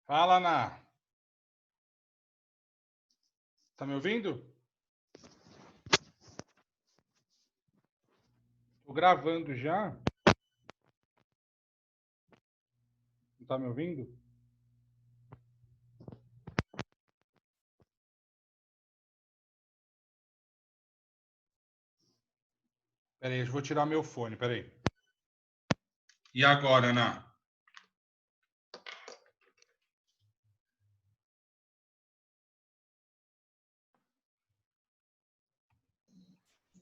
Fala, Ná. Tá me ouvindo? Tô gravando já. Não tá me ouvindo? Pera aí, eu vou tirar meu fone, pera aí. E agora, Ná?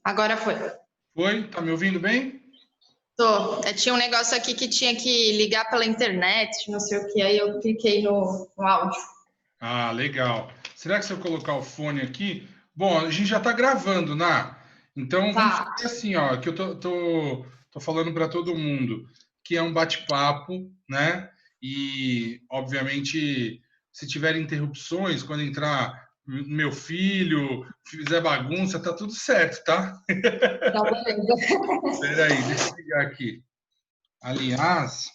Agora foi. Foi? Tá me ouvindo bem? Tô. Tinha um negócio aqui que tinha que ligar pela internet, não sei o que, aí eu cliquei no áudio. Ah, legal. Será que se eu colocar o fone aqui... Bom, a gente já tá gravando, Ná. Então, vamos Tá. fazer assim, ó, que eu tô falando para todo mundo, que é um bate-papo, né? E, obviamente, se tiver interrupções, quando entrar meu filho, fizer bagunça, tá tudo certo, tá? Tá, beleza. Espera aí, deixa eu ligar aqui. Aliás,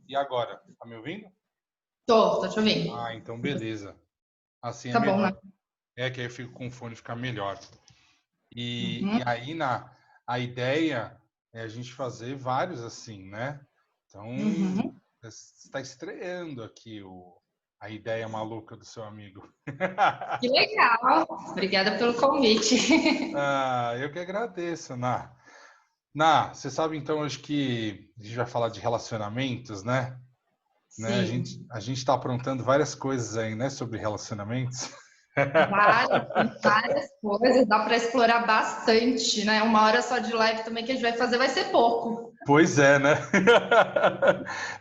e agora? Tá me ouvindo? Tô te ouvindo. Ah, então beleza. Assim é Tá bom, né? melhor. É que aí eu fico com o fone ficar melhor. E Uhum, aí a ideia é a gente fazer vários assim, né? Então, uhum. está estreando aqui a ideia maluca do seu amigo. Que legal. Obrigada pelo convite. Ah, eu que agradeço, Ná. Você sabe então hoje que a gente vai falar de relacionamentos, né? Né? Sim. A gente está aprontando várias coisas aí, né, sobre relacionamentos. Várias coisas, dá para explorar bastante, né? Uma hora só de live também que a gente vai fazer vai ser pouco. Pois é, né?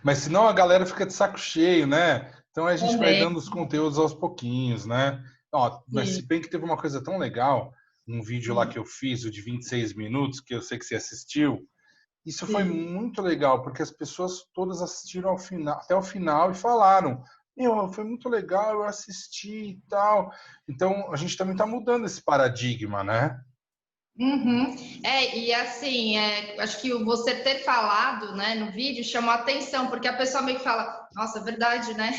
Mas senão a galera fica de saco cheio, né? Então a gente vai Também. dando os conteúdos aos pouquinhos, né? Ó, mas Sim. se bem que teve uma coisa tão legal, um vídeo lá Hum, que eu fiz, o de 26 minutos, que eu sei que você assistiu, isso foi sim. muito legal, porque as pessoas todas assistiram ao final, até o final e falaram: Meu, foi muito legal, eu assisti e tal. Então a gente também está mudando esse paradigma, né? Uhum. E assim, acho que você ter falado, né, no vídeo chamou a atenção, porque a pessoa meio que fala, nossa, é verdade, né?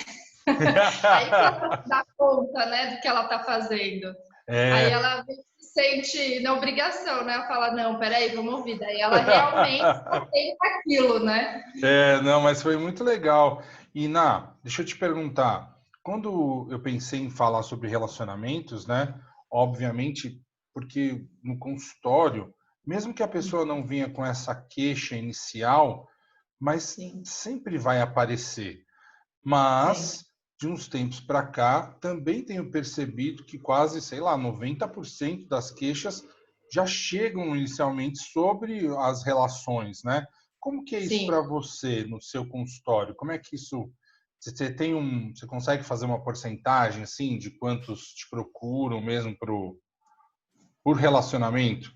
Aí que ela se dá conta, né, do que ela tá fazendo. Aí É, ela meio que se sente na obrigação, né? Ela fala, não, peraí, vamos ouvir. Daí ela realmente atenta aquilo, né? Não, mas foi muito legal. E, deixa eu te perguntar, quando eu pensei em falar sobre relacionamentos, né? Obviamente, porque no consultório, mesmo que a pessoa não vinha com essa queixa inicial, mas Sim, sempre vai aparecer. sempre. Mas, de uns tempos para cá, também tenho percebido que quase, sei lá, 90% das queixas já chegam inicialmente sobre as relações, né? Como que é isso Sim. para você no seu consultório? Como é que isso você consegue fazer uma porcentagem assim de quantos te procuram mesmo por relacionamento?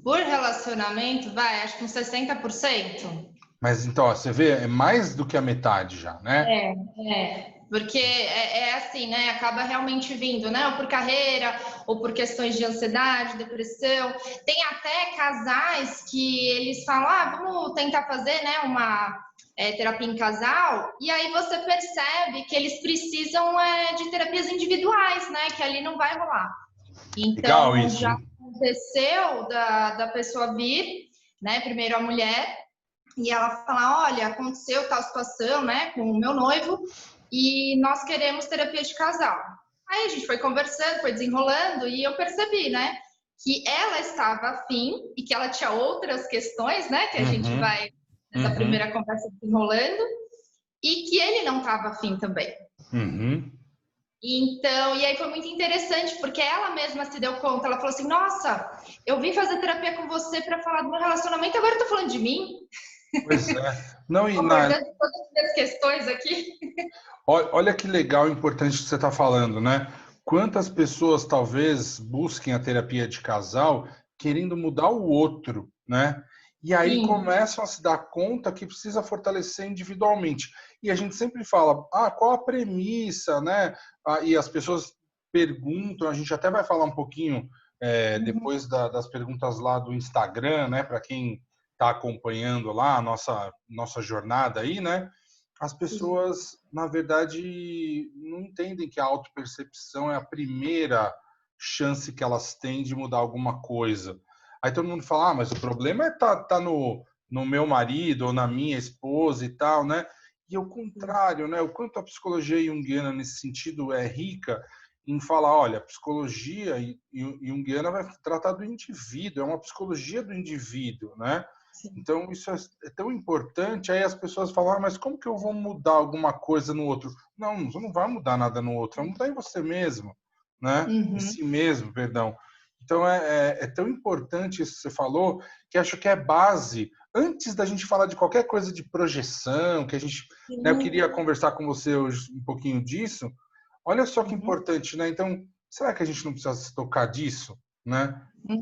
Por relacionamento, vai, acho que uns 60%. Mas então, ó, você vê, é mais do que a metade já, né? Porque é assim, né? Acaba realmente vindo, né? Ou por carreira, ou por questões de ansiedade, depressão. Tem até casais que eles falam, vamos tentar fazer, né? Uma terapia em casal. E aí você percebe que eles precisam de terapias individuais, né? Que ali não vai rolar. Legal Então isso, já hein? aconteceu da pessoa vir, né? Primeiro a mulher e ela fala: olha, aconteceu tal situação, né, com o meu noivo, e nós queremos terapia de casal. Aí a gente foi conversando, foi desenrolando, e eu percebi, né, que ela estava afim e que ela tinha outras questões, né, que a gente Uhum, vai nessa uhum, primeira conversa desenrolando, e que ele não estava afim também. uhum. Então, e aí foi muito interessante, porque ela mesma se deu conta, ela falou assim: nossa, eu vim fazer terapia com você para falar do meu relacionamento, agora eu tô falando de mim, Pois é. Não, abordando todas as minhas questões aqui. olha que legal e importante que você está falando, né? Quantas pessoas talvez busquem a terapia de casal querendo mudar o outro, né? E aí Sim, começam a se dar conta que precisa fortalecer individualmente. E a gente sempre fala, qual a premissa, né? E as pessoas perguntam, a gente até vai falar um pouquinho depois das perguntas lá do Instagram, né? Para quem está acompanhando lá a nossa jornada aí, né? as Sim. pessoas, na verdade, não entendem que a autopercepção é a primeira chance que elas têm de mudar alguma coisa. Aí todo mundo fala, ah, mas o problema é tá no meu marido ou na minha esposa e tal, né? E o contrário, né? O quanto a psicologia junguiana nesse sentido é rica em falar, olha, a psicologia junguiana vai tratar do indivíduo, é uma psicologia do indivíduo, né? Sim. Então, isso é tão importante. Aí as pessoas falam, ah, mas como que eu vou mudar alguma coisa no outro? Não, você não vai mudar nada no outro, vai mudar em você mesmo, né? Em Uhum. si mesmo, perdão. Então, é tão importante isso que você falou, que acho que é base. Antes da gente falar de qualquer coisa de projeção, que a gente, né, eu Sim. queria conversar com você hoje um pouquinho disso. Olha só que Uhum. importante, né? Então, será que a gente não precisa se tocar disso, né?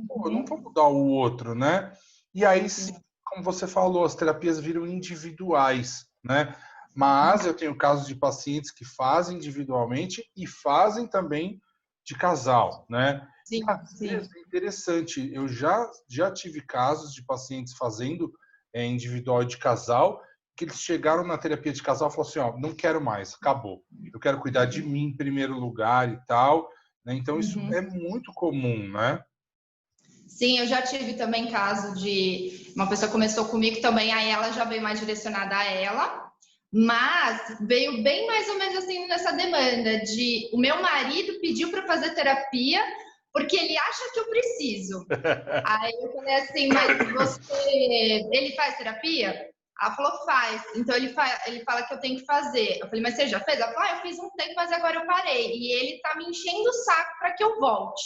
Pô, não vou Uhum. mudar o outro, né? E aí, sim, Sim. como você falou, as terapias viram individuais, né? Mas eu tenho casos de pacientes que fazem individualmente e fazem também de casal, né? E Sim. às vezes Sim. é interessante, eu já tive casos de pacientes fazendo individual e de casal, que eles chegaram na terapia de casal e falaram assim, ó, não quero mais, acabou. Eu quero cuidar de mim em primeiro lugar e tal, né? Então isso Uhum. é muito comum, né? Sim, eu já tive também caso de uma pessoa começou comigo também, aí ela já veio mais direcionada a ela, mas veio bem mais ou menos assim nessa demanda de o meu marido pediu para fazer terapia porque ele acha que eu preciso. Aí eu falei assim, mas ele faz terapia? Ela falou, faz. Então ele fala que eu tenho que fazer. Eu falei, mas você já fez? Ela falou, eu fiz um tempo, mas agora eu parei. E ele tá me enchendo o saco para que eu volte.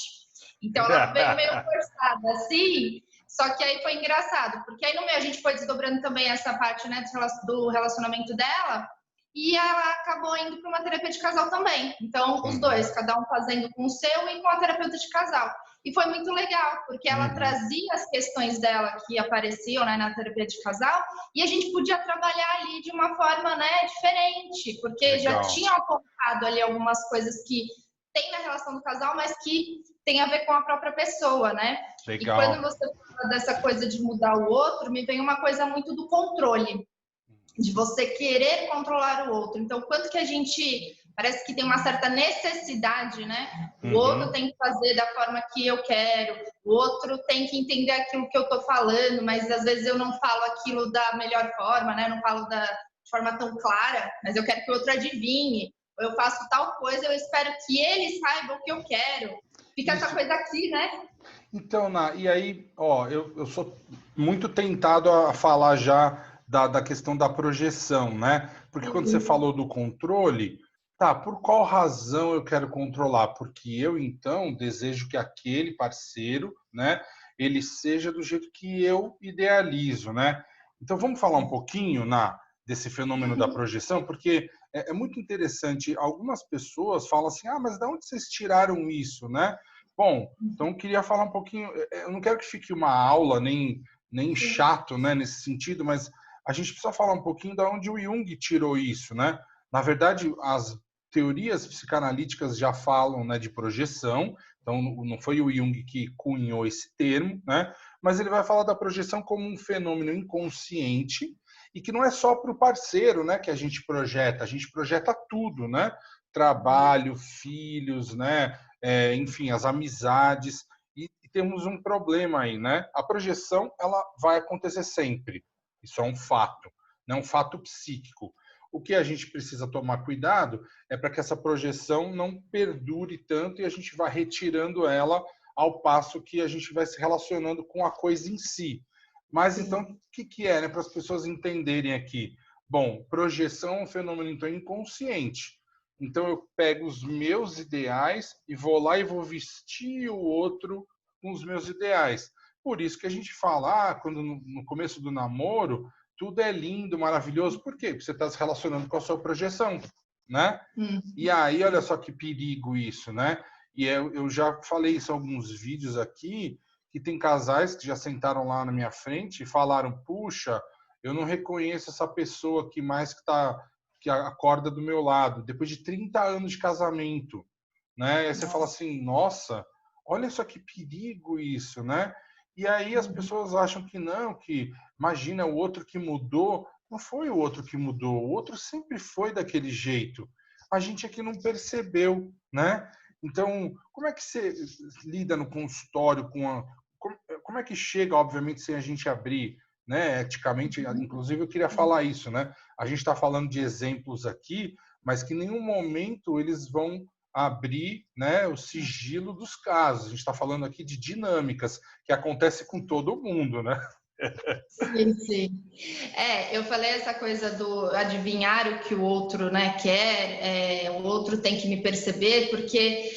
Então ela veio meio forçada assim, só que aí foi engraçado, porque aí no meio a gente foi desdobrando também essa parte, né, do relacionamento dela, e ela acabou indo para uma terapia de casal também. Então, os dois, Uhum, cada um fazendo com o seu e com a terapeuta de casal. E foi muito legal, porque ela uhum, trazia as questões dela que apareciam, né, na terapia de casal, e a gente podia trabalhar ali de uma forma, né, diferente, porque já legal, tinha apontado ali algumas coisas que tem na relação do casal, mas que tem a ver com a própria pessoa, né? E quando legal. você fala dessa coisa de mudar o outro, me vem uma coisa muito do controle, de você querer controlar o outro. Então, quanto que a gente parece que tem uma certa necessidade, né? O outro Uhum. tem que fazer da forma que eu quero, o outro tem que entender aquilo que eu tô falando, mas às vezes eu não falo aquilo da melhor forma, né? Eu não falo de forma tão clara, mas eu quero que o outro adivinhe. Ou eu faço tal coisa, eu espero que ele saiba o que eu quero. Fica essa Isso. coisa aqui, né? Então, e aí, ó, eu sou muito tentado a falar já da questão da projeção, né? Porque quando você Uhum. falou do controle, tá, por qual razão eu quero controlar? Porque eu, então, desejo que aquele parceiro, né, ele seja do jeito que eu idealizo, né? Então, vamos falar um pouquinho desse fenômeno da Uhum. projeção, porque é muito interessante. Algumas pessoas falam assim, ah, mas de onde vocês tiraram isso, né? Bom, então, eu queria falar um pouquinho. Eu não quero que fique uma aula nem Sim. chato, né, nesse sentido, mas a gente precisa falar um pouquinho da onde o Jung tirou isso, né? Na verdade, as teorias psicanalíticas já falam, né, de projeção. Então, não foi o Jung que cunhou esse termo, né? Mas ele vai falar da projeção como um fenômeno inconsciente e que não é só para o parceiro, né, que a gente projeta tudo, né? Trabalho, filhos, né? Enfim, as amizades, e temos um problema aí, né? A projeção, ela vai acontecer sempre, isso é um fato, não é um fato psíquico. O que a gente precisa tomar cuidado é para que essa projeção não perdure tanto e a gente vá retirando ela ao passo que a gente vai se relacionando com a coisa em si. Mas então, Sim. o que é, né, para as pessoas entenderem aqui? Bom, projeção é um fenômeno então inconsciente. Então eu pego os meus ideais e vou lá e vou vestir o outro com os meus ideais. Por isso que a gente fala, quando no começo do namoro, tudo é lindo, maravilhoso. Por quê? Porque você está se relacionando com a sua projeção, né? E aí, olha Sim. só que perigo isso, né? E eu já falei isso em alguns vídeos aqui, que tem casais que já sentaram lá na minha frente e falaram, puxa, eu não reconheço essa pessoa aqui mais que acorda do meu lado, depois de 30 anos de casamento, né? E aí você fala Nossa. assim, nossa, olha só que perigo isso, né? E aí as Uhum. pessoas acham que não, que imagina o outro que mudou. não foi o outro que mudou, o outro sempre foi daquele jeito. A gente aqui não percebeu, né? Então, como é que você lida no consultório com a... Como é que chega, obviamente, sem a gente abrir, né, eticamente, inclusive eu queria falar isso, né? A gente está falando de exemplos aqui, mas que em nenhum momento eles vão abrir, né, o sigilo dos casos. A gente está falando aqui de dinâmicas que acontecem com todo mundo, né? Sim, sim. Eu falei essa coisa do adivinhar o que o outro, né, quer, o outro tem que me perceber, porque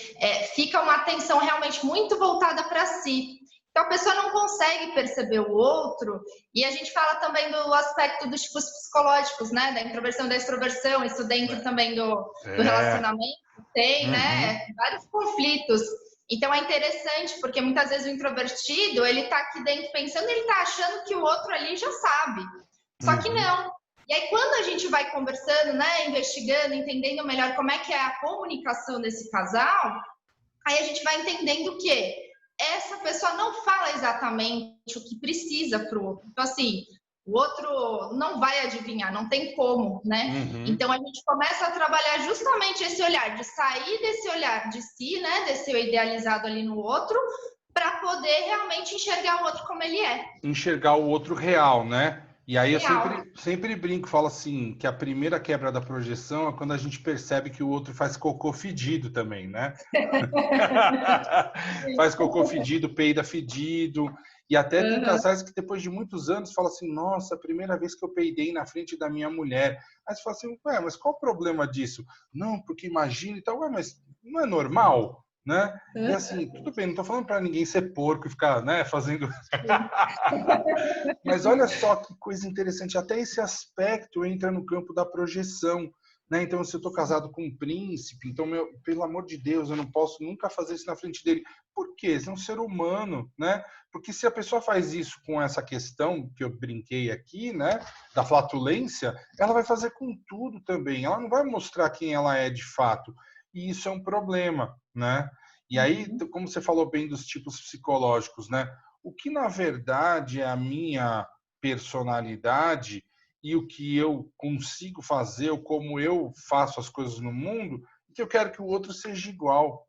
fica uma atenção realmente muito voltada para si. Então a pessoa não consegue perceber o outro, e a gente fala também do aspecto dos tipos psicológicos, né, da introversão e da extroversão, isso dentro também do É. relacionamento tem, Uhum. né, vários conflitos. Então é interessante, porque muitas vezes o introvertido, ele tá aqui dentro pensando, ele tá achando que o outro ali já sabe. Só que Uhum. não. E aí quando a gente vai conversando, né, investigando, entendendo melhor como é que é a comunicação desse casal, aí a gente vai entendendo que essa pessoa não fala exatamente o que precisa pro outro. Então assim, o outro não vai adivinhar, não tem como, né? Uhum. Então a gente começa a trabalhar justamente esse olhar, de sair desse olhar de si, né, desse eu idealizado ali no outro, para poder realmente enxergar o outro como ele é. Enxergar o outro real, né? E aí eu Real. sempre brinco, falo assim, que a primeira quebra da projeção é quando a gente percebe que o outro faz cocô fedido também, né? Faz cocô fedido, peida fedido. E até tem Uhum. casais que depois de muitos anos falam assim, nossa, a primeira vez que eu peidei na frente da minha mulher. Aí você fala assim, ué, mas qual o problema disso? Não, porque imagina e tal, ué, mas não é normal, né? E assim, tudo bem, não tô falando para ninguém ser porco e ficar, né, fazendo... Mas olha só que coisa interessante, até esse aspecto entra no campo da projeção, né? Então, se eu estou casado com um príncipe, então, pelo amor de Deus, eu não posso nunca fazer isso na frente dele. Por quê? Você é um ser humano, né? Porque se a pessoa faz isso com essa questão que eu brinquei aqui, né, da flatulência, ela vai fazer com tudo também. Ela não vai mostrar quem ela é de fato. E isso é um problema, né? E aí, como você falou bem dos tipos psicológicos, né? O que na verdade é a minha personalidade e o que eu consigo fazer, ou como eu faço as coisas no mundo, que eu quero que o outro seja igual,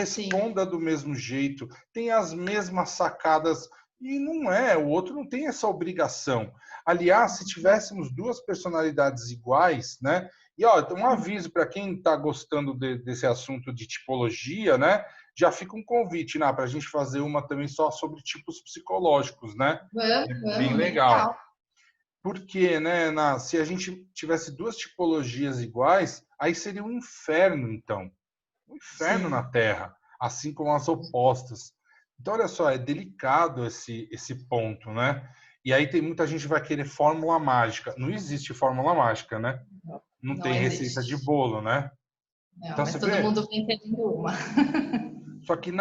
Sim. responda do mesmo jeito, tenha as mesmas sacadas. E não é, o outro não tem essa obrigação. Aliás, se tivéssemos duas personalidades iguais, né? E ó, um aviso para quem está gostando desse assunto de tipologia, né? Já fica um convite, né, para a gente fazer uma também só sobre tipos psicológicos, né? Vamos, É bem vamos, bem legal. legal. Porque, né, se a gente tivesse duas tipologias iguais, aí seria um inferno, então. Um inferno na Sim. Terra, assim como as opostas. Então, olha só, é delicado esse ponto, né? E aí tem muita gente que vai querer fórmula mágica. Não existe fórmula mágica, né? Não Não tem receita de existe. bolo, né? Não, Então, mas você todo vê. mundo vem tendo uma. Só que,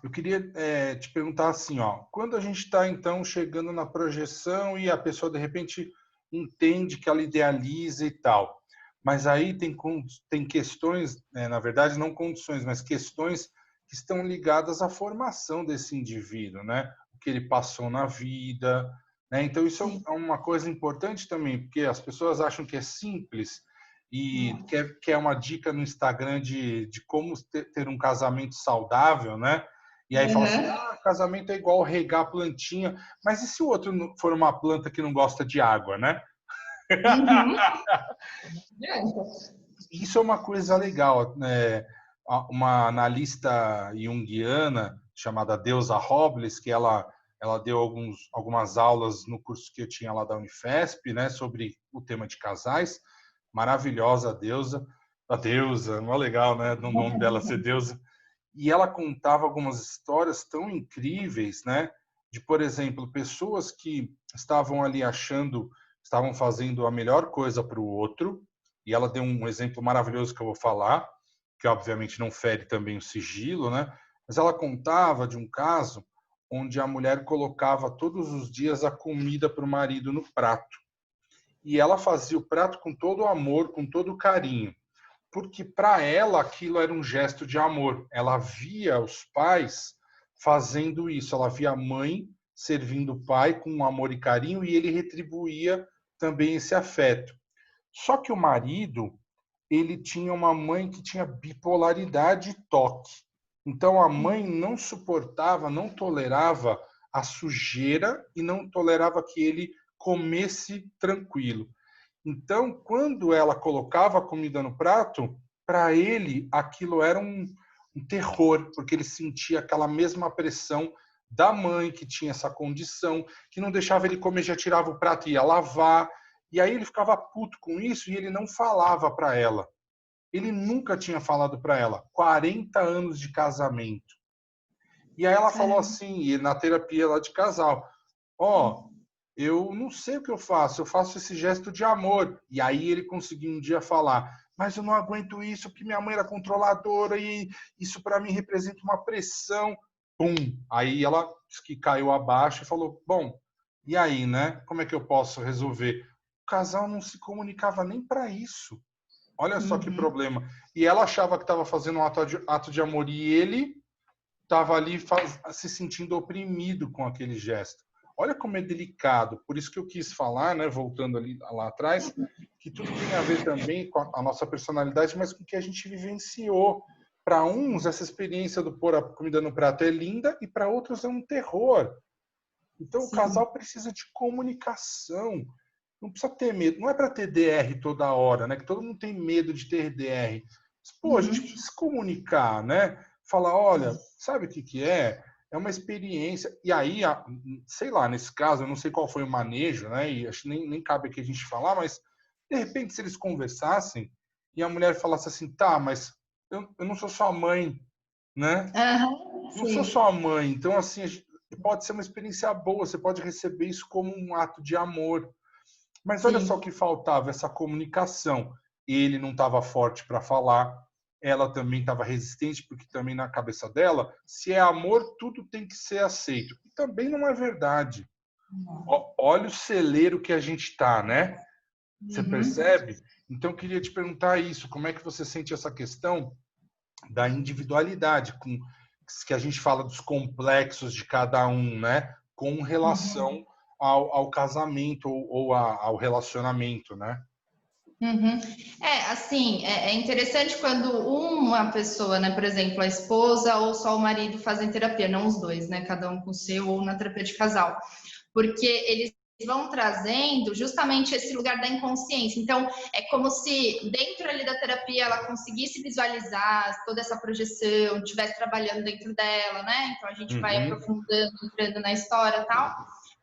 eu queria te perguntar assim, ó, quando a gente está, então, chegando na projeção e a pessoa, de repente, entende que ela idealiza e tal, mas aí tem questões, na verdade, não condições, mas questões que estão ligadas à formação desse indivíduo, né? O que ele passou na vida, né? Então, isso Sim. é uma coisa importante também, porque as pessoas acham que é simples, e Não. quer uma dica no Instagram de como ter um casamento saudável, né? E aí fala assim, Uhum. casamento é igual regar plantinha, mas e se o outro for uma planta que não gosta de água, né? Uhum. Adianta. Isso é uma coisa legal, né? Uma analista junguiana chamada Deusa Robles, que ela deu algumas aulas no curso que eu tinha lá da Unifesp, né, sobre o tema de casais. Maravilhosa a deusa, não é legal, né, no nome dela ser deusa. E ela contava algumas histórias tão incríveis, né, de, por exemplo, pessoas que estavam ali achando, estavam fazendo a melhor coisa para o outro, e ela deu um exemplo maravilhoso que eu vou falar, que obviamente não fere também o sigilo, né? Mas ela contava de um caso onde a mulher colocava todos os dias a comida para o marido no prato. E ela fazia o prato com todo o amor, com todo o carinho, porque para ela aquilo era um gesto de amor. Ela via os pais fazendo isso, ela via a mãe servindo o pai com amor e carinho e ele retribuía também esse afeto. Só que o marido, ele tinha uma mãe que tinha bipolaridade e toque. Então a mãe não suportava, não tolerava a sujeira e não tolerava que ele comesse tranquilo. Então, quando ela colocava a comida no prato, para ele aquilo era um terror, porque ele sentia aquela mesma pressão da mãe que tinha essa condição, que não deixava ele comer, já tirava o prato e ia lavar. E aí ele ficava puto com isso e ele não falava para ela. Ele nunca tinha falado para ela. 40 anos de casamento. E aí ela falou assim, e na terapia lá de casal, ó, eu não sei o que eu faço esse gesto de amor. E aí ele conseguiu um dia falar, mas eu não aguento isso, porque minha mãe era controladora e isso para mim representa uma pressão. Pum! Aí ela disse que caiu abaixo e falou, bom, e aí, né? Como é que eu posso resolver? O casal não se comunicava nem para isso. Olha só que problema. E ela achava que estava fazendo um ato de amor e ele estava ali se sentindo oprimido com aquele gesto. Olha como é delicado. Por isso que eu quis falar, né, voltando ali lá atrás, que tudo tem a ver também com a nossa personalidade, mas com o que a gente vivenciou. Para uns, essa experiência do pôr a comida no prato é linda e para outros é um terror. Então, o casal precisa de comunicação. Não precisa ter medo. Não é para ter DR toda hora, né? Que todo mundo tem medo de ter DR. Mas, pô, a gente precisa se comunicar, né? Falar, olha, sabe o que que é? É uma experiência. E aí, sei lá, nesse caso, eu não sei qual foi o manejo, né? E acho que nem cabe aqui a gente falar, mas de repente, se eles conversassem e a mulher falasse assim, tá, mas eu não sou sua mãe, né? Não sou sua mãe. Então, assim, pode ser uma experiência boa, você pode receber isso como um ato de amor. Mas olha só o que faltava, essa comunicação. Ele não estava forte para falar, ela também estava resistente, porque também na cabeça dela, se é amor, tudo tem que ser aceito. E também não é verdade. Olha o celeiro que a gente está, né? Você percebe? Então, eu queria te perguntar isso, como é que você sente essa questão da individualidade, que a gente fala dos complexos de cada um, né? Com relação ao casamento ou ao relacionamento, né? Assim, é interessante quando uma pessoa, né, por exemplo, a esposa ou só o marido fazem terapia, não os dois, né, cada um com o seu ou na terapia de casal, porque eles vão trazendo justamente esse lugar da inconsciência. Então, é como se dentro ali da terapia ela conseguisse visualizar toda essa projeção, estivesse trabalhando dentro dela, né? Então a gente vai aprofundando, entrando na história e tal.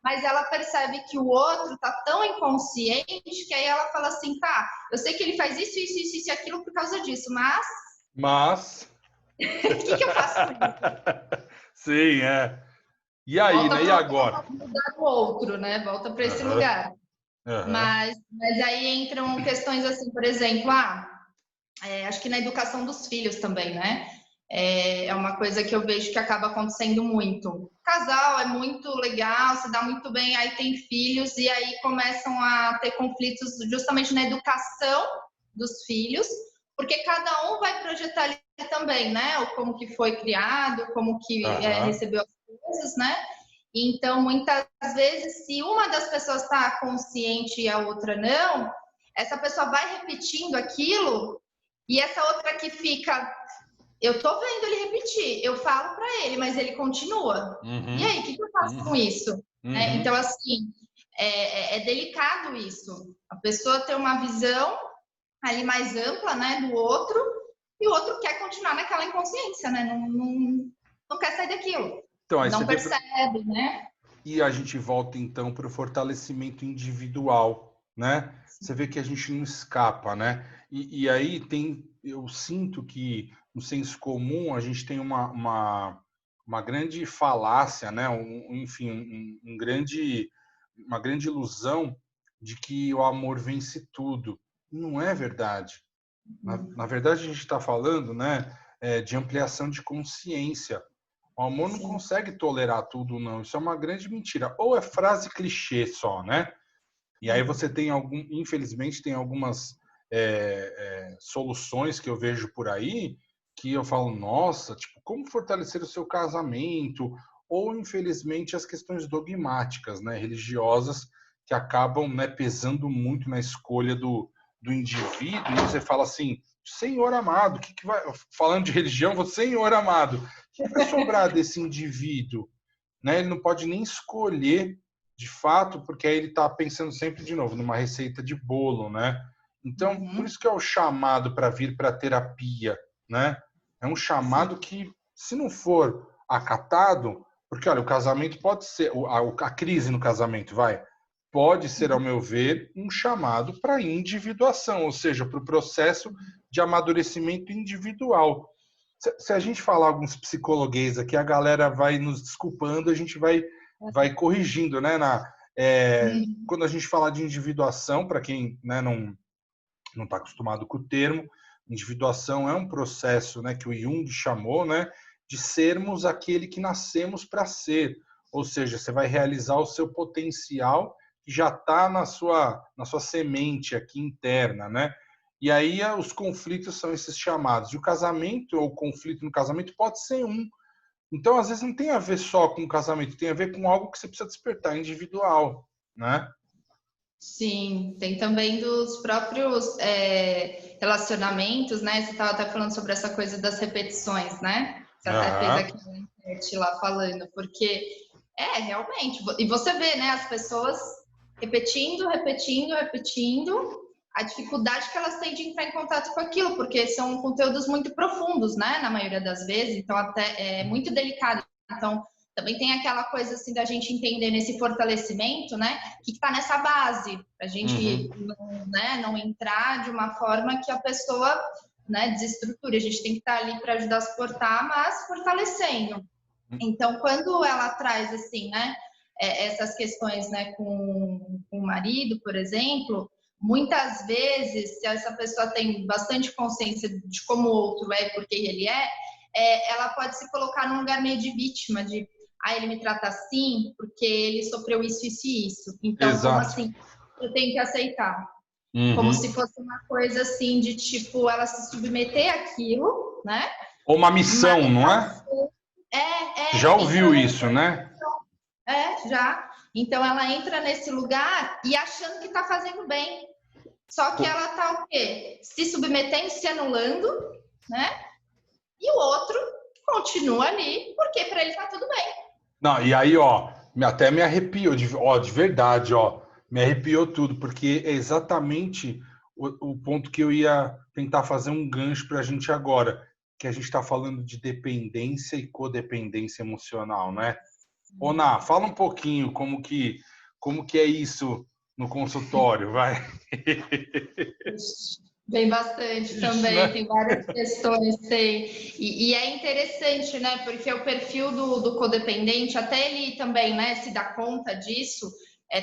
Mas ela percebe que o outro tá tão inconsciente que aí ela fala assim, tá, eu sei que ele faz isso e aquilo por causa disso, mas o que eu faço com isso? Sim, é. E aí, Volta né? E agora? para o lugar do outro, né? Volta para esse lugar. Mas aí entram questões assim, por exemplo, acho que na educação dos filhos também, né? É uma coisa que eu vejo que acaba acontecendo muito. O casal é muito legal, se dá muito bem, aí tem filhos e aí começam a ter conflitos justamente na educação dos filhos, porque cada um vai projetar ali também, né? O como que foi criado, como que recebeu as coisas, né? Então, muitas vezes, se uma das pessoas está consciente e a outra não, essa pessoa vai repetindo aquilo e essa outra que fica, eu tô vendo ele repetir, eu falo para ele, mas ele continua. E aí, o que eu faço com isso? Então, assim, é delicado isso. A pessoa tem uma visão ali mais ampla, né, do outro, e o outro quer continuar naquela inconsciência, né? Não quer sair daquilo. Então, aí Não percebe, né? E a gente volta então para o fortalecimento individual, né? Você vê que a gente não escapa, né? E aí eu sinto que no senso comum a gente tem uma grande falácia, né? Enfim, uma grande ilusão de que o amor vence tudo. Não é verdade. Na verdade, a gente está falando, né, de ampliação de consciência. O amor não consegue tolerar tudo, não. Isso é uma grande mentira. Ou é frase clichê só, né? E aí você tem infelizmente, tem algumas soluções que eu vejo por aí que eu falo, nossa, tipo, como fortalecer o seu casamento? Ou, infelizmente, as questões dogmáticas, né, religiosas, que acabam, né, pesando muito na escolha do indivíduo, e você fala assim, Senhor amado, que vai, falando de religião, você, Senhor amado, o que vai sobrar desse indivíduo? Né? Ele não pode nem escolher de fato, porque aí ele está pensando sempre de novo numa receita de bolo, né? Então, por isso que é o chamado para vir para a terapia, né? É um chamado que, se não for acatado, porque olha, o casamento pode ser, a crise no casamento, pode ser, ao meu ver, um chamado para individuação, ou seja, para o processo de amadurecimento individual. Se a gente falar alguns psicologuês aqui, a galera vai nos desculpando, a gente vai corrigindo, né? Quando a gente fala de individuação, para quem, né, não está acostumado com o termo, individuação é um processo, né, que o Jung chamou, né, de sermos aquele que nascemos para ser. Ou seja, você vai realizar o seu potencial que já está na sua semente aqui interna, né? E aí os conflitos são esses chamados. E o casamento, ou o conflito no casamento, pode ser um. Então, às vezes, não tem a ver só com o casamento, tem a ver com algo que você precisa despertar individual, né? Sim, tem também dos próprios relacionamentos, né? Você estava até falando sobre essa coisa das repetições, né? Você até fez aqui na internet lá falando, porque realmente, e você vê, né, as pessoas repetindo, a dificuldade que elas têm de entrar em contato com aquilo, porque são conteúdos muito profundos, né, na maioria das vezes, então até é muito delicado. Então, também tem aquela coisa assim da gente entender nesse fortalecimento, né, que está nessa base, a gente não entrar de uma forma que a pessoa, né, desestruture. A gente tem que estar ali para ajudar a suportar, mas fortalecendo. Então, quando ela traz assim, né, essas questões, né, com o marido, por exemplo, muitas vezes, se essa pessoa tem bastante consciência de como o outro é, porque ele ela pode se colocar num lugar meio de vítima, de ele me trata assim porque ele sofreu isso, isso e isso. Então, Exato. como assim? Eu tenho que aceitar. Como se fosse uma coisa assim de tipo, ela se submeter àquilo, né? Ou uma missão, mas, não é? Já ouviu isso, né? Já. Então ela entra nesse lugar e achando que tá fazendo bem. Só que ela tá o quê? Se submetendo, se anulando, né? E o outro continua ali, porque para ele tá tudo bem. Não, e aí, ó, até me arrepiou, de verdade, ó, me arrepiou tudo, porque é exatamente o ponto que eu ia tentar fazer um gancho para a gente agora, que a gente está falando de dependência e codependência emocional, né? Ô, Ná, fala um pouquinho como que é isso no consultório, vai. Vem bastante também, né? Tem várias questões, sei. E é interessante, né? Porque o perfil do codependente, até ele também, né, se dá conta disso.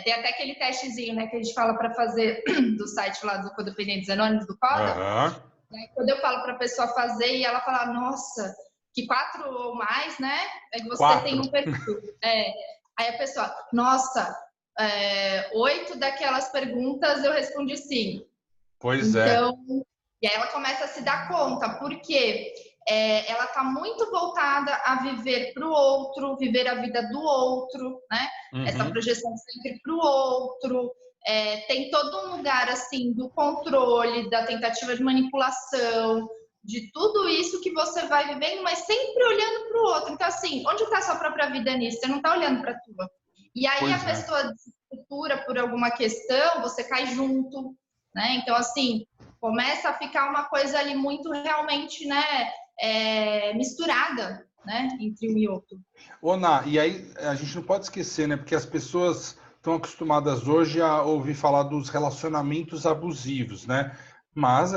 Tem até aquele testezinho, né, que a gente fala para fazer do site lá do Codependentes Anônimos, do CODA. E aí, quando eu falo para a pessoa fazer e ela fala, nossa, que 4 ou mais, né? Aí você 4. tem um perfil. Aí a pessoa, nossa, 8 daquelas perguntas eu respondi sim. Pois então, e aí ela começa a se dar conta, porque ela está muito voltada a viver para o outro, viver a vida do outro, né? Essa projeção sempre para o outro. Tem todo um lugar assim do controle, da tentativa de manipulação, de tudo isso que você vai vivendo, mas sempre olhando para o outro. Então, assim, onde está a sua própria vida nisso? Você não está olhando para a tua. E aí a pessoa desestrutura por alguma questão, você cai junto, né? Então, assim, começa a ficar uma coisa ali muito realmente, né, misturada, né, entre um e outro. Ô, Ná, e aí a gente não pode esquecer, né, porque as pessoas estão acostumadas hoje a ouvir falar dos relacionamentos abusivos, né? Mas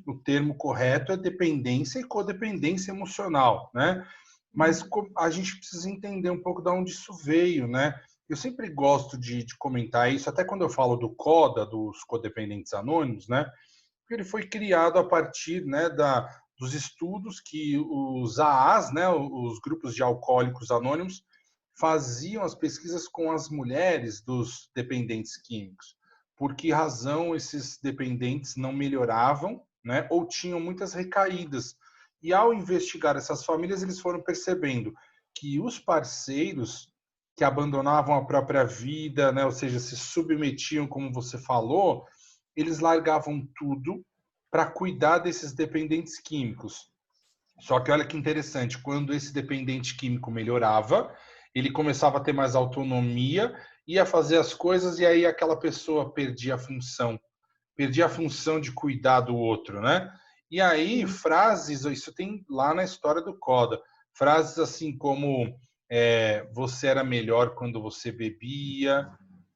o termo correto é dependência e codependência emocional, né? Mas a gente precisa entender um pouco de onde isso veio, né? Eu sempre gosto de comentar isso, até quando eu falo do CODA, dos Codependentes Anônimos, né? Porque ele foi criado a partir, né, dos estudos que os AAs, né, os grupos de alcoólicos anônimos, faziam as pesquisas com as mulheres dos dependentes químicos. Por que razão esses dependentes não melhoravam, né, ou tinham muitas recaídas? E ao investigar essas famílias, eles foram percebendo que os parceiros que abandonavam a própria vida, né? Ou seja, se submetiam, como você falou, eles largavam tudo para cuidar desses dependentes químicos. Só que olha que interessante, quando esse dependente químico melhorava, ele começava a ter mais autonomia, ia fazer as coisas e aí aquela pessoa perdia a função de cuidar do outro, né? E aí frases, isso tem lá na história do Coda, frases assim como você era melhor quando você bebia,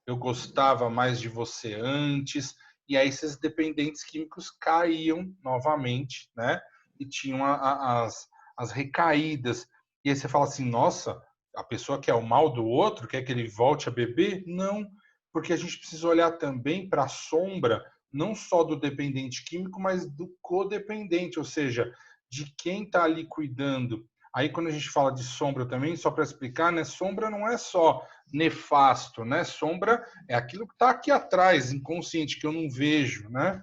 eu gostava mais de você antes, e aí esses dependentes químicos caíam novamente, né? E tinham as recaídas. E aí você fala assim, nossa, a pessoa quer o mal do outro, quer que ele volte a beber? Não, porque a gente precisa olhar também para a sombra, não só do dependente químico, mas do codependente, ou seja, de quem está ali cuidando. Aí quando a gente fala de sombra também, só para explicar, né? Sombra não é só nefasto, né? Sombra é aquilo que está aqui atrás, inconsciente, que eu não vejo, né?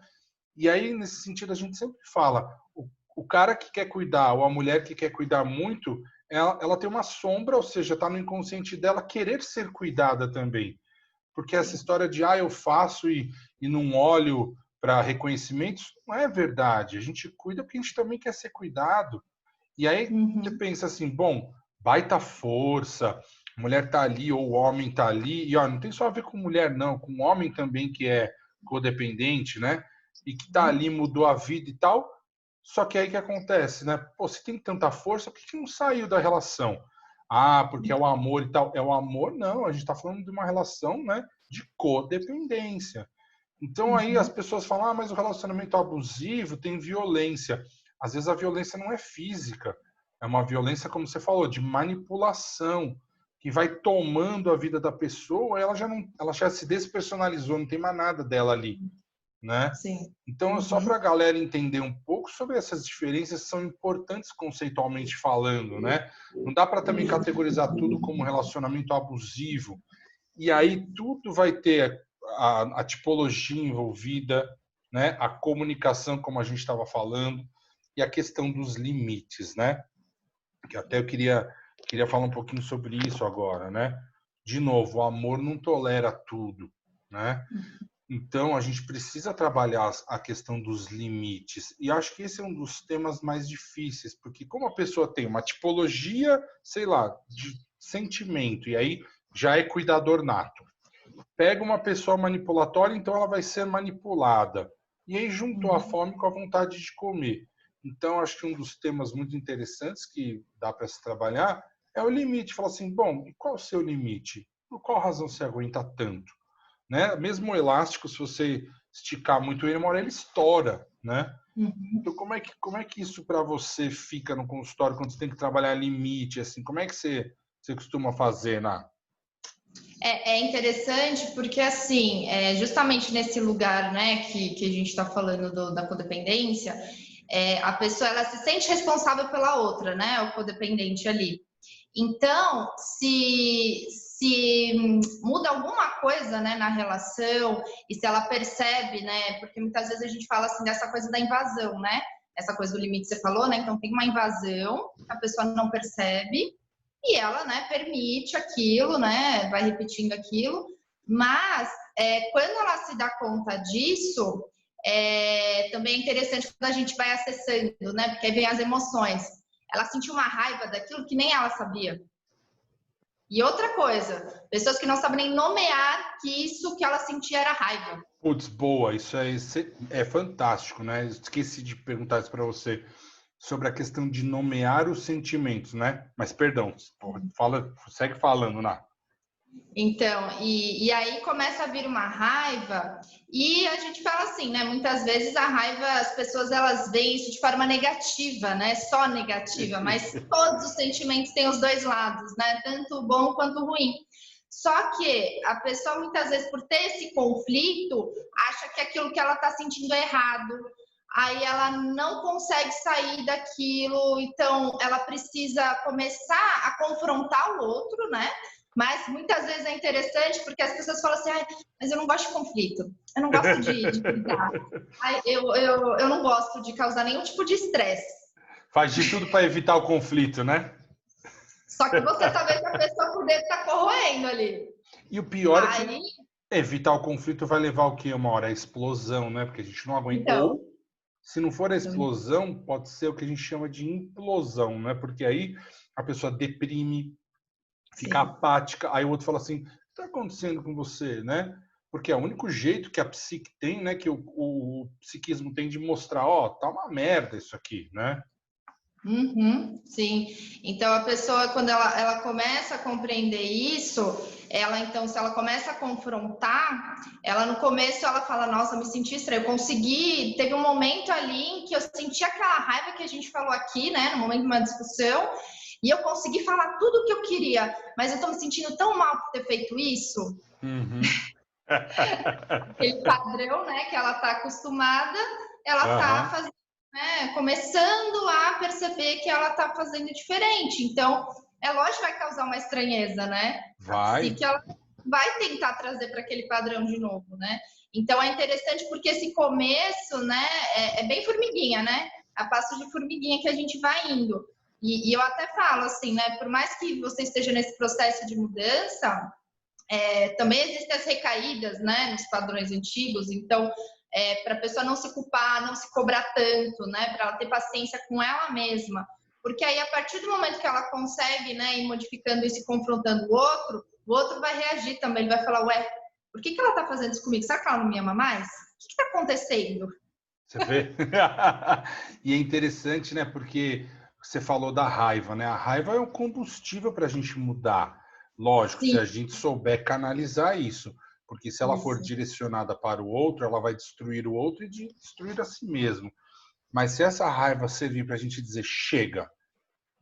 E aí, nesse sentido, a gente sempre fala, o cara que quer cuidar, ou a mulher que quer cuidar muito, ela tem uma sombra, ou seja, está no inconsciente dela querer ser cuidada também. Porque essa história de, eu faço e não olho para reconhecimentos, não é verdade. A gente cuida porque a gente também quer ser cuidado. E aí você pensa assim, bom, baita força, a mulher tá ali ou o homem tá ali, e ó, não tem só a ver com mulher não, com o homem também que é codependente, né? E que tá ali, mudou a vida e tal. Só que aí que acontece, né? Pô, se tem tanta força, por que não saiu da relação? Ah, porque é o amor e tal. É o amor? Não, a gente tá falando de uma relação, né, de codependência. Então aí as pessoas falam, mas o relacionamento abusivo tem violência. Às vezes a violência não é física, é uma violência, como você falou, de manipulação, que vai tomando a vida da pessoa, ela já se despersonalizou, não tem mais nada dela ali, né? Sim. Então é só para a galera entender um pouco sobre essas diferenças que são importantes conceitualmente falando, né? Não dá para também categorizar tudo como relacionamento abusivo. E aí tudo vai ter a tipologia envolvida, né? A comunicação, como a gente estava falando, e a questão dos limites, né? Que até eu queria falar um pouquinho sobre isso agora, né? De novo, o amor não tolera tudo, né? Então a gente precisa trabalhar a questão dos limites. E acho que esse é um dos temas mais difíceis, porque como a pessoa tem uma tipologia, sei lá, de sentimento, e aí já é cuidador nato. Pega uma pessoa manipulatória, então ela vai ser manipulada. E aí juntou a fome com a vontade de comer. Então, acho que um dos temas muito interessantes que dá para se trabalhar é o limite. Falar assim, bom, e qual o seu limite? Por qual razão você aguenta tanto? Né? Mesmo o elástico, se você esticar muito ele, uma hora ele estoura, né? Então, como é que isso para você fica no consultório quando você tem que trabalhar limite? Assim, como é que você costuma fazer, Ná? É interessante porque, assim, justamente nesse lugar, né, que a gente está falando da codependência, a pessoa, ela se sente responsável pela outra, né, o codependente ali. Então, se muda alguma coisa, né, na relação, e se ela percebe, né, porque muitas vezes a gente fala assim dessa coisa da invasão, né, essa coisa do limite que você falou, né, então tem uma invasão, a pessoa não percebe, e ela, né, permite aquilo, né, vai repetindo aquilo, mas quando ela se dá conta disso, também é interessante quando a gente vai acessando, né, porque aí vem as emoções. Ela sentiu uma raiva daquilo que nem ela sabia. E outra coisa, pessoas que não sabem nem nomear que isso que ela sentia era raiva. Putz, boa, é fantástico, né? Esqueci de perguntar isso para você sobre a questão de nomear os sentimentos, né? Mas perdão, segue falando, Ná. Então, e aí começa a vir uma raiva e a gente fala assim, né? Muitas vezes a raiva, as pessoas elas veem isso de forma negativa, né? Só negativa, mas todos os sentimentos têm os dois lados, né? Tanto o bom quanto o ruim. Só que a pessoa muitas vezes por ter esse conflito acha que aquilo que ela está sentindo é errado. Aí ela não consegue sair daquilo, então ela precisa começar a confrontar o outro, né? Mas muitas vezes é interessante porque as pessoas falam assim, mas eu não gosto de conflito, eu não gosto de brigar, eu não gosto de causar nenhum tipo de estresse. Faz de tudo para evitar o conflito, né? Só que você tá vendo que a pessoa por dentro tá corroendo ali. E o pior é que Aí, evitar o conflito vai levar o quê? Uma hora? A explosão, né? Porque a gente não aguenta. então, Ou, se não for a explosão, pode ser o que a gente chama de implosão, né? Porque aí a pessoa deprime, fica sim. apática, aí o outro fala assim, o que está acontecendo com você, né? Porque é o único jeito que a psique tem, né? Que o psiquismo tem de mostrar, ó, tá uma merda isso aqui, né? Uhum, sim. Então a pessoa, quando ela começa a compreender isso, ela então, se ela começa a confrontar, ela no começo ela fala, nossa, me senti estranha, eu consegui, teve um momento ali em que eu senti aquela raiva que a gente falou aqui, né, no momento de uma discussão, e eu consegui falar tudo o que eu queria, mas eu tô me sentindo tão mal por ter feito isso, Uhum. aquele padrão, né, que ela tá acostumada, ela tá Aham. fazendo, né, começando a perceber que ela tá fazendo diferente. Então, é lógico que vai causar uma estranheza, né? A Vai. psique, ela vai tentar trazer para aquele padrão de novo, né? Então, é interessante porque esse começo, né, é bem formiguinha, né? A passo de formiguinha que a gente vai indo. E eu até falo assim, né? Por mais que você esteja nesse processo de mudança, também existem as recaídas, né, nos padrões antigos, então, para a pessoa não se culpar, não se cobrar tanto, né, para ela ter paciência com ela mesma, porque aí a partir do momento que ela consegue, né, ir modificando e se confrontando o outro vai reagir também, ele vai falar, ué, por que ela tá fazendo isso comigo? Será que ela não me ama mais? O que tá acontecendo? Você vê? E é interessante, né? Porque você falou da raiva, né? A raiva é o combustível para a gente mudar. Lógico, se Sim, a gente souber canalizar isso. Porque se ela for isso. direcionada para o outro, ela vai destruir o outro e destruir a si mesmo. Mas se essa raiva servir para a gente dizer, chega,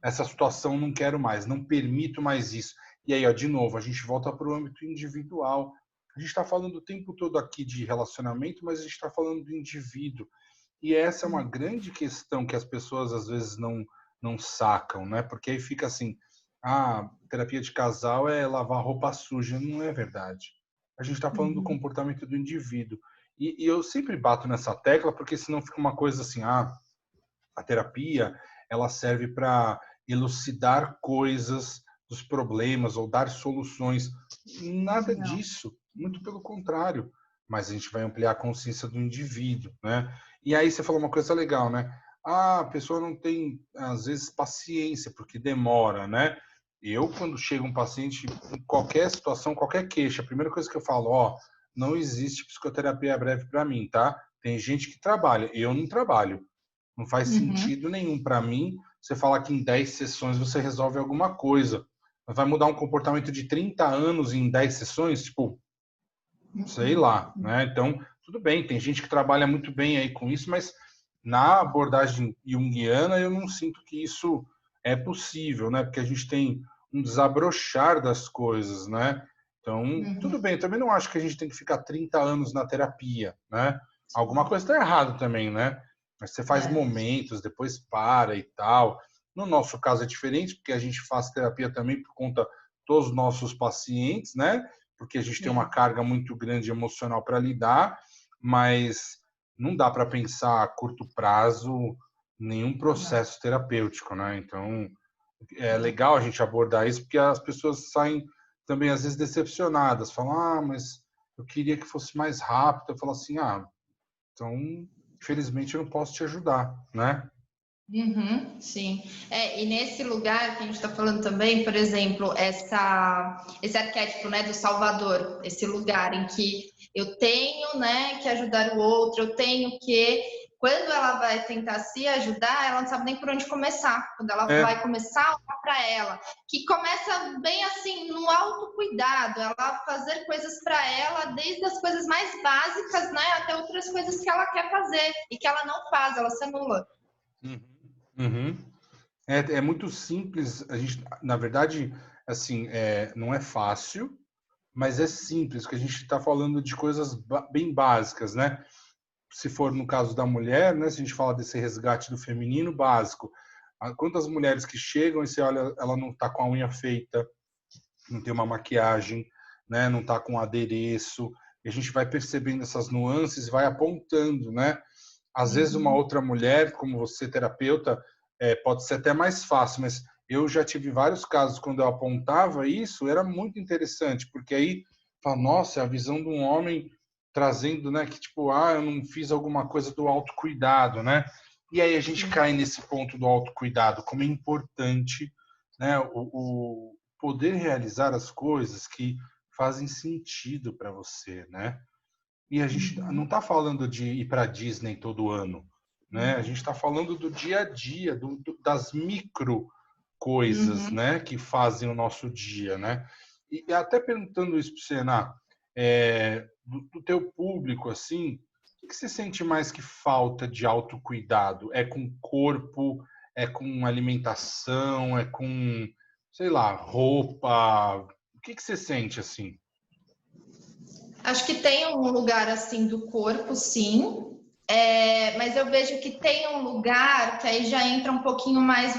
essa situação não quero mais, não permito mais isso. E aí, ó, de novo, a gente volta para o âmbito individual. A gente está falando o tempo todo aqui de relacionamento, mas a gente está falando do indivíduo. E essa é uma grande questão que as pessoas às vezes não sacam, né? Porque aí fica assim, ah, terapia de casal é lavar roupa suja. Não é verdade. A gente está falando do Uhum. comportamento do indivíduo. E eu sempre bato nessa tecla, porque senão fica uma coisa assim, ah, a terapia ela serve para elucidar coisas dos problemas ou dar soluções. Nada Não. disso, muito pelo contrário. Mas a gente vai ampliar a consciência do indivíduo, né? E aí você falou uma coisa legal, né? Ah, a pessoa não tem, às vezes, paciência, porque demora, né? Eu, quando chega um paciente, em qualquer situação, qualquer queixa, a primeira coisa que eu falo, ó, não existe psicoterapia breve para mim, tá? Tem gente que trabalha, eu não trabalho. Não faz Uhum. sentido nenhum para mim você falar que em 10 sessões você resolve alguma coisa. Vai mudar um comportamento de 30 anos em 10 sessões? Tipo, sei lá, né? Então, tudo bem, tem gente que trabalha muito bem aí com isso, mas na abordagem junguiana eu não sinto que isso é possível, né? Porque a gente tem um desabrochar das coisas, né? Então, tudo Uhum. bem, eu também não acho que a gente tem que ficar 30 anos na terapia, né? Alguma coisa está errada também, né? Mas você faz É. momentos, depois para e tal. No nosso caso é diferente, porque a gente faz terapia também por conta dos nossos pacientes, né? Porque a gente tem uma Sim. carga muito grande emocional para lidar, mas não dá para pensar a curto prazo nenhum Não. processo terapêutico, né? Então, é Não. legal a gente abordar isso, porque as pessoas saem também às vezes decepcionadas, falam, ah, mas eu queria que fosse mais rápido. Eu falo assim, ah, então, infelizmente eu não posso te ajudar, né? Uhum, sim. E nesse lugar que a gente está falando também, por exemplo, esse arquétipo, né, do Salvador, esse lugar em que eu tenho, né, que ajudar o outro, eu tenho que, quando ela vai tentar se ajudar, ela não sabe nem por onde começar. Quando ela vai É, começar a olhar para ela, que começa bem assim, no autocuidado, ela fazer coisas para ela, desde as coisas mais básicas, né, até outras coisas que ela quer fazer e que ela não faz, ela se anula. uhum, uhum. É muito simples. A gente, na verdade, assim, não é fácil, mas é simples, que a gente está falando de coisas bem básicas, né? Se for no caso da mulher, né? Se a gente fala desse resgate do feminino básico, quantas mulheres que chegam e você olha, ela não está com a unha feita, não tem uma maquiagem, né? Não está com um adereço, e a gente vai percebendo essas nuances, vai apontando, né? Às vezes uma Uhum. outra mulher, como você, terapeuta, pode ser até mais fácil, mas eu já tive vários casos quando eu apontava isso, era muito interessante, porque aí, fala, nossa, é a visão de um homem trazendo, né, que tipo, eu não fiz alguma coisa do autocuidado, né? E aí a gente cai nesse ponto do autocuidado, como é importante, né, o poder realizar as coisas que fazem sentido para você, né? E a gente não está falando de ir para Disney todo ano, né? A gente está falando do dia a dia, das micro coisas, Uhum. né, que fazem o nosso dia, né? E até perguntando isso para você, Ana, do teu público, assim, o que você sente mais que falta de autocuidado? É com o corpo, é com alimentação, é com, sei lá, roupa? O que você sente assim? Acho que tem um lugar assim do corpo, sim. Mas eu vejo que tem um lugar que aí já entra um pouquinho mais,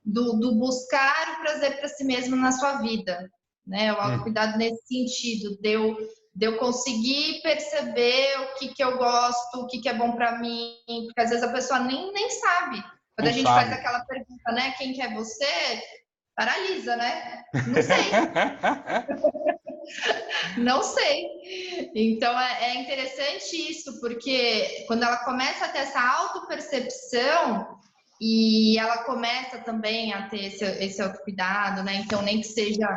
do buscar o prazer para si mesmo na sua vida, né? O Hum, autocuidado nesse sentido, de eu conseguir perceber o que eu gosto, o que é bom para mim, porque às vezes a pessoa nem sabe. Quando não a gente faz sabe. aquela pergunta, né? Quem que é você? Paralisa, né? Não sei. Não sei. Então é interessante isso, porque quando ela começa a ter essa autopercepção e ela começa também a ter esse autocuidado, né? Então, nem que seja,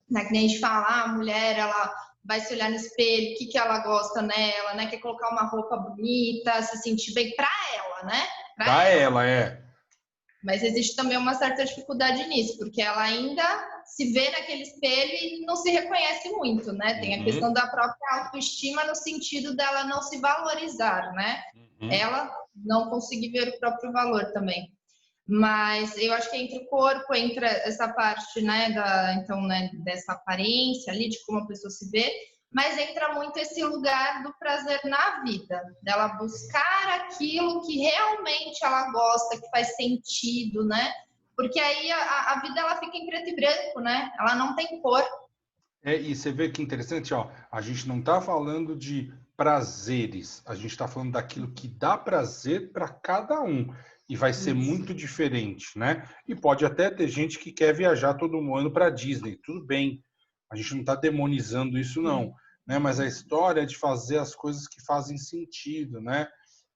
né, que nem a gente fala, a mulher, ela vai se olhar no espelho, o que ela gosta nela, né? Quer colocar uma roupa bonita, se sentir bem para ela, né? Para Para ela. ela, é. Mas existe também uma certa dificuldade nisso, porque ela ainda se vê naquele espelho e não se reconhece muito, né? Tem a questão Uhum, da própria autoestima no sentido dela não se valorizar, né? uhum. Ela não conseguir ver o próprio valor também. Mas eu acho que entre o corpo, entre essa parte, né, então, né, dessa aparência ali, de como a pessoa se vê, mas entra muito esse lugar do prazer na vida, dela buscar aquilo que realmente ela gosta, que faz sentido, né? Porque aí a vida ela fica em preto e branco, né? Ela não tem cor. E você vê que interessante, ó, a gente não está falando de prazeres, a gente está falando daquilo que dá prazer para cada um e vai ser Isso. muito diferente, né? E pode até ter gente que quer viajar todo ano para Disney, tudo bem, a gente não está demonizando isso não, né? Mas a história é de fazer as coisas que fazem sentido, né?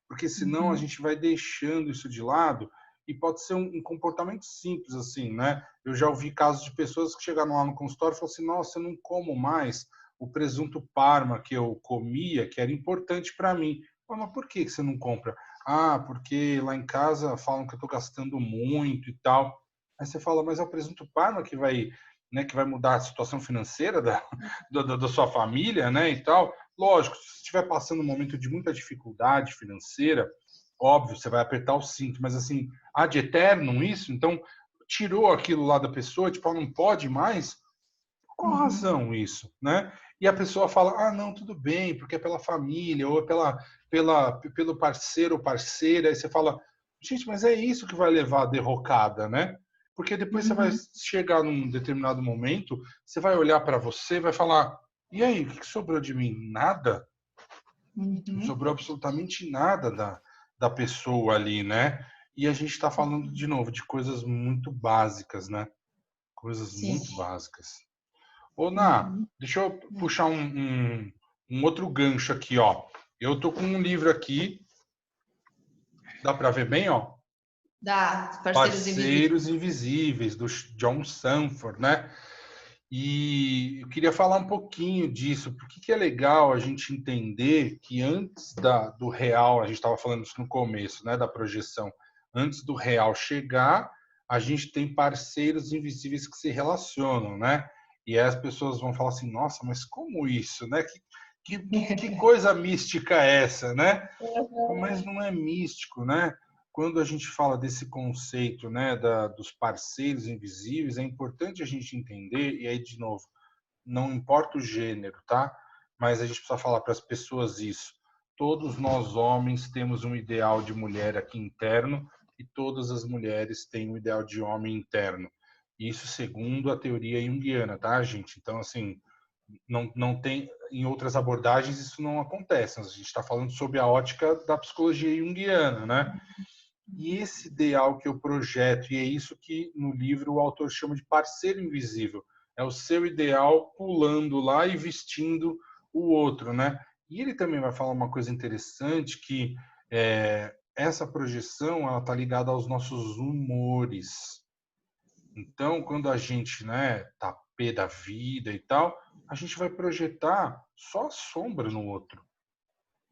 Porque senão a Uhum. gente vai deixando isso de lado e pode ser um comportamento simples assim, né? Eu já ouvi casos de pessoas que chegaram lá no consultório e falaram assim: nossa, eu não como mais o presunto Parma que eu comia, que era importante para mim. Mas por que você não compra? Ah, porque lá em casa falam que eu estou gastando muito e tal. Aí você fala, mas é o presunto Parma que vai, né, que vai mudar a situação financeira da sua família, né, e tal. Lógico, se estiver passando um momento de muita dificuldade financeira, óbvio, você vai apertar o cinto, mas assim, ad eternum isso, então tirou aquilo lá da pessoa, tipo, ela não pode mais, qual Uhum. razão isso, né? E a pessoa fala, não, tudo bem, porque é pela família, ou é pelo parceiro ou parceira, aí você fala, gente, mas é isso que vai levar a derrocada, né? Porque depois você vai Uhum. chegar num determinado momento, você vai olhar para você e vai falar, e aí, o que sobrou de mim? Nada? Não Uhum. sobrou absolutamente nada da pessoa ali, né? E a gente está falando de novo de coisas muito básicas, né? Coisas Sim. muito básicas. Ô, Ná, Uhum. deixa eu puxar um outro gancho aqui, ó. Eu tô com um livro aqui, dá para ver bem, ó. Dá, parceiros invisíveis. Parceiros Invisíveis, do John Sanford, né? E eu queria falar um pouquinho disso, porque que é legal a gente entender que antes do real, a gente estava falando isso no começo, né, da projeção, antes do real chegar, a gente tem parceiros invisíveis que se relacionam, né? E aí as pessoas vão falar assim, nossa, mas como isso, né? Que coisa mística é essa, né? Mas não é místico, né? Quando a gente fala desse conceito, né, dos parceiros invisíveis, é importante a gente entender, e aí, de novo, não importa o gênero, tá? Mas a gente precisa falar para as pessoas isso. Todos nós homens temos um ideal de mulher aqui interno e todas as mulheres têm um ideal de homem interno. Isso segundo a teoria junguiana, tá, gente? Então, assim, não tem, em outras abordagens isso não acontece. A gente está falando sobre a ótica da psicologia junguiana, né? E esse ideal que eu projeto, e é isso que no livro o autor chama de parceiro invisível, é o seu ideal pulando lá e vestindo o outro, né? E ele também vai falar uma coisa interessante que essa projeção ela está ligada aos nossos humores. Então, quando a gente, né, tá pé da vida e tal, a gente vai projetar só a sombra no outro.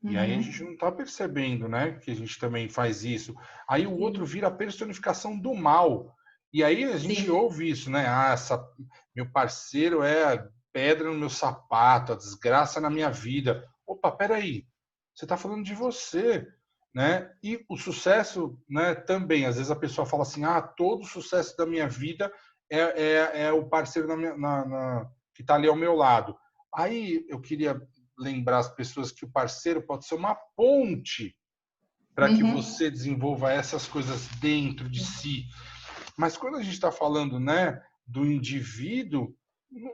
E aí a gente não está percebendo, né, que a gente também faz isso. Aí o outro vira a personificação do mal. E aí a gente ouve isso, né? Meu parceiro é a pedra no meu sapato, a desgraça na minha vida. Opa, peraí. Você está falando de você, né? E o sucesso, né, também. Às vezes a pessoa fala assim, todo o sucesso da minha vida é o parceiro que está ali ao meu lado. Aí eu queria lembrar as pessoas que o parceiro pode ser uma ponte para que você desenvolva essas coisas dentro de si. Mas quando a gente está falando, né, do indivíduo,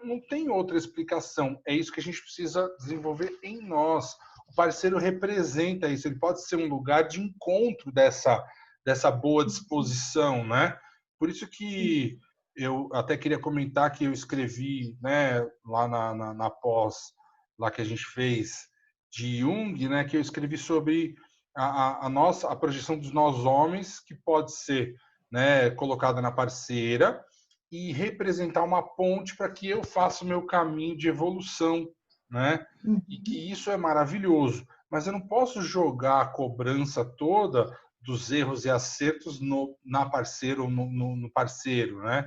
não tem outra explicação. É isso que a gente precisa desenvolver em nós. O parceiro representa isso. Ele pode ser um lugar de encontro dessa boa disposição, né? Por isso que eu até queria comentar que eu escrevi, né, lá na pós lá que a gente fez de Jung, né, que eu escrevi sobre a projeção dos nós homens, que pode ser, né, colocada na parceira e representar uma ponte para que eu faça o meu caminho de evolução, né? E que isso é maravilhoso. Mas eu não posso jogar a cobrança toda dos erros e acertos na parceira ou no parceiro, né?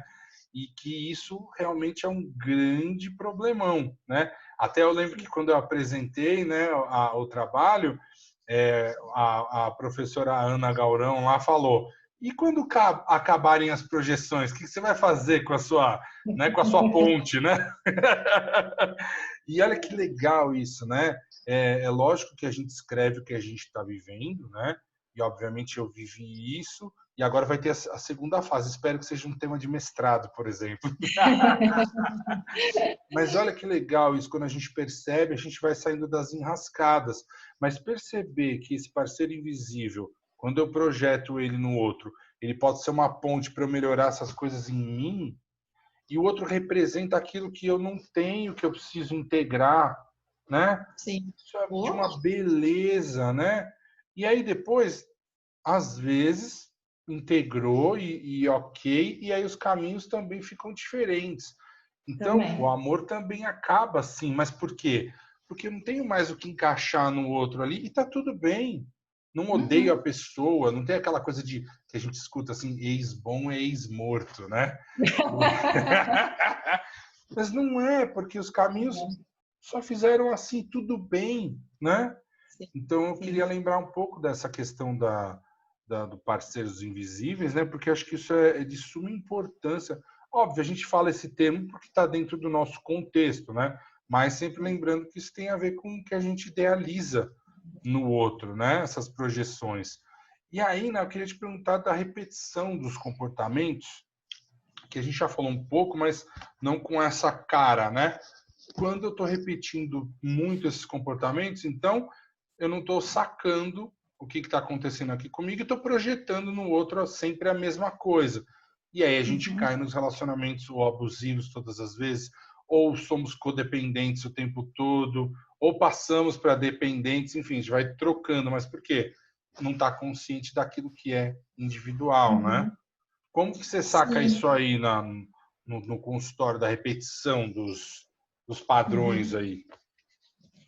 E que isso realmente é um grande problemão, né? Até eu lembro que quando eu apresentei, né, o trabalho, a professora Ana Gaurão lá falou: e quando acabarem as projeções, o que você vai fazer com a sua, né, com a sua ponte, né? E olha que legal isso, né? É lógico que a gente escreve o que a gente está vivendo, né? E obviamente eu vivi isso. E agora vai ter a segunda fase. Espero que seja um tema de mestrado, por exemplo. Mas olha que legal isso, quando a gente percebe, a gente vai saindo das enrascadas. Mas perceber que esse parceiro invisível, quando eu projeto ele no outro, ele pode ser uma ponte para eu melhorar essas coisas em mim, e o outro representa aquilo que eu não tenho, que eu preciso integrar, né? Sim. Isso é de uma beleza, né? E aí depois, às vezes, integrou e ok, e aí os caminhos também ficam diferentes. Então, o amor também acaba assim. Mas por quê? Porque eu não tenho mais o que encaixar no outro ali e tá tudo bem. Não odeio a pessoa, não tem aquela coisa de que a gente escuta assim, ex-bom é ex-morto, né? Mas não é, porque os caminhos só fizeram assim, tudo bem, né? Então, eu queria lembrar um pouco dessa questão do Parceiros Invisíveis, né? Porque eu acho que isso é de suma importância. Óbvio, a gente fala esse termo porque está dentro do nosso contexto, né? Mas sempre lembrando que isso tem a ver com o que a gente idealiza no outro, né? Essas projeções. E aí, né, eu queria te perguntar da repetição dos comportamentos, que a gente já falou um pouco, mas não com essa cara, né? Quando eu estou repetindo muito esses comportamentos, então eu não estou sacando o que está acontecendo aqui comigo e estou projetando no outro sempre a mesma coisa. E aí a gente cai nos relacionamentos ou abusivos todas as vezes, ou somos codependentes o tempo todo, ou passamos para dependentes, enfim, a gente vai trocando. Mas por quê? Não está consciente daquilo que é individual, né? Como que você saca isso aí no consultório da repetição dos padrões aí?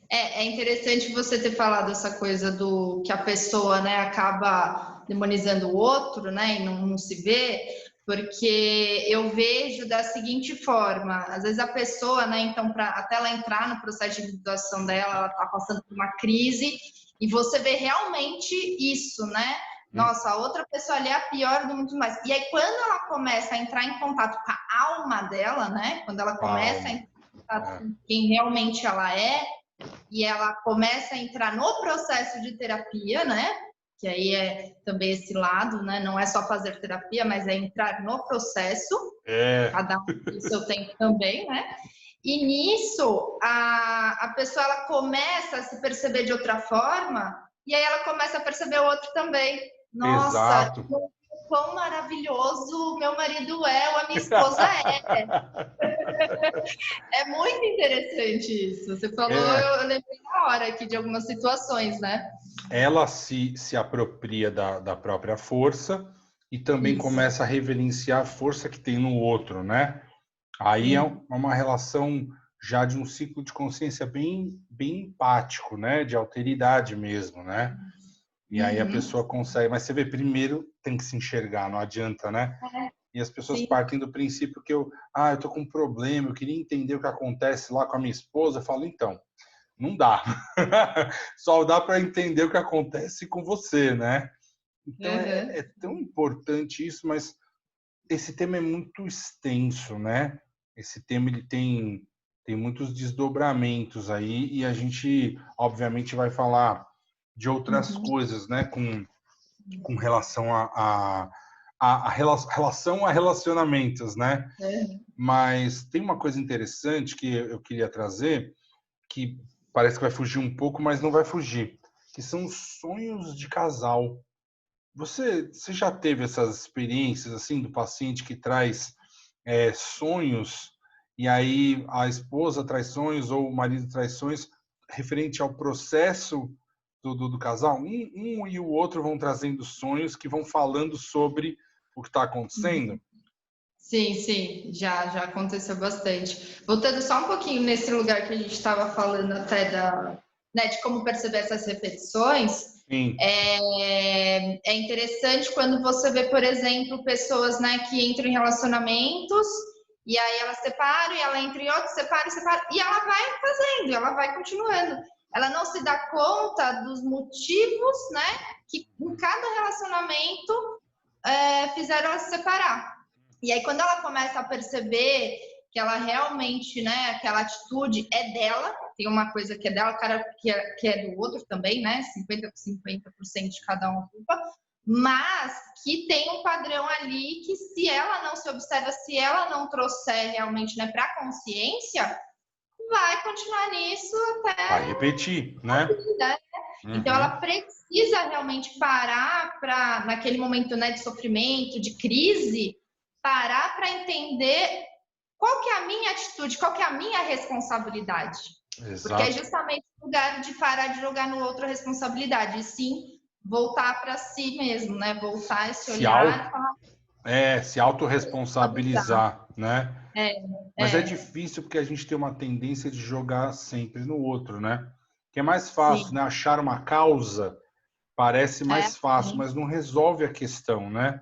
É interessante você ter falado essa coisa do que a pessoa, né, acaba demonizando o outro, né, e não se vê, porque eu vejo da seguinte forma: às vezes a pessoa, né, então, até ela entrar no processo de individuação dela, ela está passando por uma crise, e você vê realmente isso, né? Nossa, a outra pessoa ali é a pior do mundo mais. E aí, quando ela começa a entrar em contato com a alma dela, né, quando ela começa a entrar em contato com quem realmente ela é, e ela começa a entrar no processo de terapia, né? Que aí é também esse lado, né? Não é só fazer terapia, mas é entrar no processo. Cada um tem o seu tempo também, né? E nisso, a pessoa ela começa a se perceber de outra forma, e aí ela começa a perceber o outro também. Nossa, Exato. quão maravilhoso meu marido é ou a minha esposa é. É muito interessante isso. Você falou, É, eu lembrei na hora aqui de algumas situações, né? ela se apropria da própria força e também Isso. começa a reverenciar a força que tem no outro, né? Aí é Sim. uma relação já de um ciclo de consciência bem empático, né? De alteridade mesmo, né? E aí a Uhum. pessoa consegue, mas você vê, primeiro tem que se enxergar, não adianta, né? E as pessoas Sim. partem do princípio que eu tô com um problema, eu queria entender o que acontece lá com a minha esposa. Eu falo, então, não dá. Só dá para entender o que acontece com você, né? Então é Uhum. tão importante isso, mas esse tema é muito extenso, né? Esse tema ele tem muitos desdobramentos aí e a gente obviamente vai falar de outras Uhum. coisas, né? Com relação relação a relacionamentos, né? Uhum. Mas tem uma coisa interessante que eu queria trazer, que parece que vai fugir um pouco, mas não vai fugir, que são os sonhos de casal. Você já teve essas experiências assim do paciente que traz sonhos e aí a esposa traz sonhos ou o marido traz sonhos referente ao processo do casal? Um e o outro vão trazendo sonhos que vão falando sobre o que está acontecendo? Sim, sim, já aconteceu bastante. Voltando só um pouquinho nesse lugar que a gente estava falando até né, de como perceber essas repetições, Sim, é interessante quando você vê, por exemplo, pessoas, né, que entram em relacionamentos e aí elas separam e ela entra em outro, separa, e ela vai fazendo, ela vai continuando. Ela não se dá conta dos motivos, né, que em cada relacionamento fizeram ela se separar. E aí, quando ela começa a perceber que ela realmente, né, aquela atitude é dela, tem uma coisa que é dela, cara que é do outro também, né, 50% de cada um ocupa, mas que tem um padrão ali que se ela não se observa, se ela não trouxer realmente, né, para a consciência, vai continuar nisso vai até repetir, a né? vida. Então, Uhum. ela precisa realmente parar para, naquele momento, né, de sofrimento, de crise, parar para entender qual que é a minha atitude, qual que é a minha responsabilidade. Porque é Exato. justamente o lugar de parar de jogar no outro a responsabilidade, e sim voltar para si mesmo, né? Voltar esse Se, olhar au, e falar, se responsabilizar. autorresponsabilizar, né? É, Mas é é, difícil porque a gente tem uma tendência de jogar sempre no outro, né? Que é mais fácil, sim, né? Achar uma causa parece é, mais fácil, sim. mas não resolve a questão, né?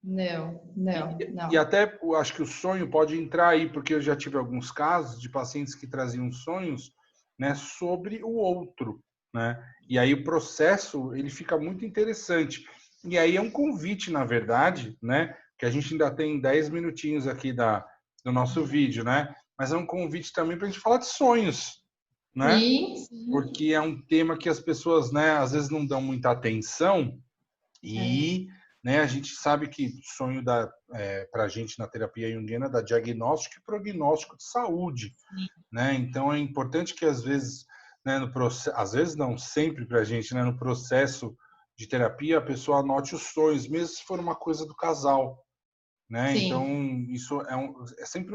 Não, E, não, e não. até eu acho que o sonho pode entrar aí, porque eu já tive alguns casos de pacientes que traziam sonhos, né, sobre o outro, né? E aí o processo ele fica muito interessante. E aí é um convite, na verdade, né? Que a gente ainda tem 10 minutinhos aqui do nosso vídeo, né? Mas é um convite também para a gente falar de sonhos, né? Sim, sim. Porque é um tema que as pessoas, né, às vezes não dão muita atenção É. e, né, a gente sabe que sonho dá para a gente na terapia junguiana dá diagnóstico e prognóstico de saúde, né? Então é importante que às vezes, né, no processo, às vezes não, sempre para a gente, né, no processo de terapia a pessoa anote os sonhos, mesmo se for uma coisa do casal, né? Então Sim. isso é sempre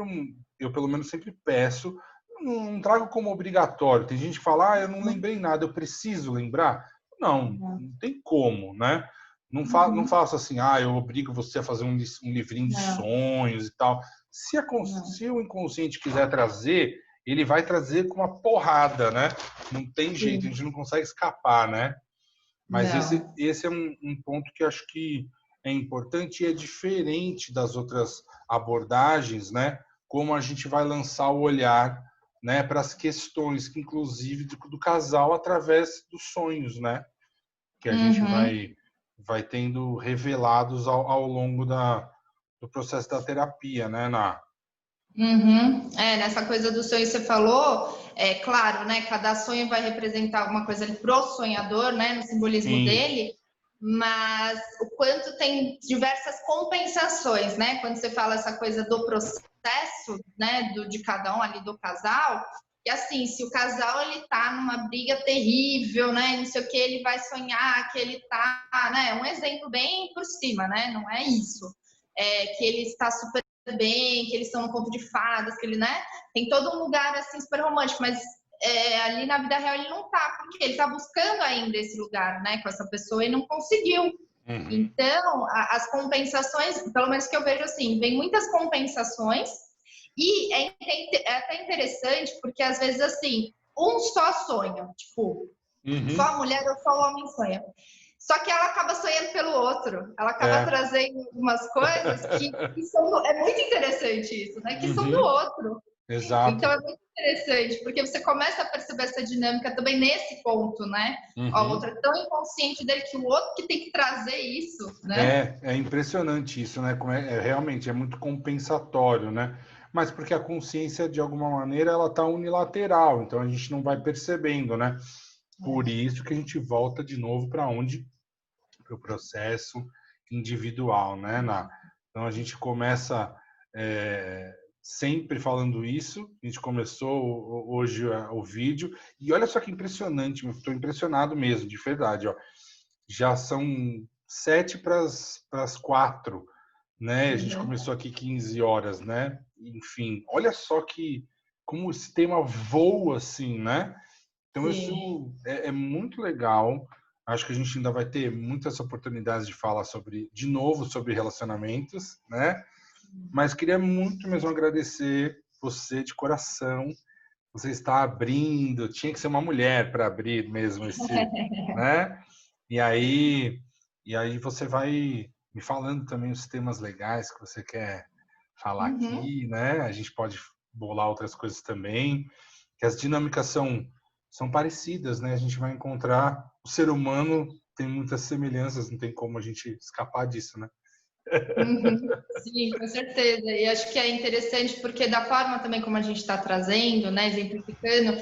eu pelo menos sempre peço, não trago como obrigatório. Tem gente que fala, eu não lembrei nada, eu preciso lembrar. Não, Uhum. não tem como, né? Não Uhum. faço assim, eu obrigo você a fazer um livrinho de Não, sonhos e tal. não. Se o inconsciente quiser trazer, ele vai trazer com uma porrada, né? Não tem jeito, a Sim. gente não consegue escapar, né? Mas Não. esse é um ponto que acho que é importante e é diferente das outras abordagens, né? Como a gente vai lançar o olhar, né, para as questões, que inclusive do casal através dos sonhos, né? Que a gente Uhum. vai tendo revelados ao longo do processo da terapia, né, Uhum. É, nessa coisa do sonho que você falou, é claro, né? Cada sonho vai representar alguma coisa ali pro sonhador, né? No simbolismo Sim, dele, mas o quanto tem diversas compensações, né? Quando você fala essa coisa do processo, né? De cada um ali do casal, E assim, se o casal ele tá numa briga terrível, né? Não sei o que, ele vai sonhar que ele tá, né? Um exemplo bem por cima, né? Não é isso. É que ele está super bem, que eles estão no conto de fadas, que ele, né? Tem todo um lugar assim super romântico, mas ali na vida real ele não tá, porque ele tá buscando ainda esse lugar, né? Com essa pessoa e não conseguiu. Então, as compensações, pelo menos que eu vejo assim, vem muitas compensações. E é até interessante, porque às vezes, assim, um só sonha, tipo, só a mulher ou só o homem sonha. Só que ela acaba sonhando pelo outro, ela acaba trazendo algumas coisas que são. É muito interessante isso, né? Que são do outro. Exato. Então é muito interessante, porque você começa a perceber essa dinâmica também nesse ponto, né? A outra é tão inconsciente dele que o outro que tem que trazer isso, né? É impressionante isso, né? Como realmente é muito compensatório, né? Mas porque a consciência, de alguma maneira, ela está unilateral, então a gente não vai percebendo, né? Por isso que a gente volta de novo para onde? Para o processo individual, né? Então a gente começa sempre falando isso. A gente começou hoje o vídeo e olha só que impressionante, estou impressionado mesmo, de verdade, ó. Já são 7 para as 4, né? A gente começou aqui 15 horas, né? Enfim, olha só que como esse tema voa assim, né? Então isso é muito legal. Acho que a gente ainda vai ter muitas oportunidades de falar de novo sobre relacionamentos, né? Mas queria muito mesmo agradecer você de coração. Você está abrindo, tinha que ser uma mulher para abrir mesmo né? E aí você vai me falando também os temas legais que você quer falar aqui, né? A gente pode bolar outras coisas também, que as dinâmicas são parecidas, né? A gente vai encontrar o ser humano tem muitas semelhanças, não tem como a gente escapar disso, né? Sim, com certeza. E acho que é interessante porque da forma também como a gente está trazendo, né, exemplificando,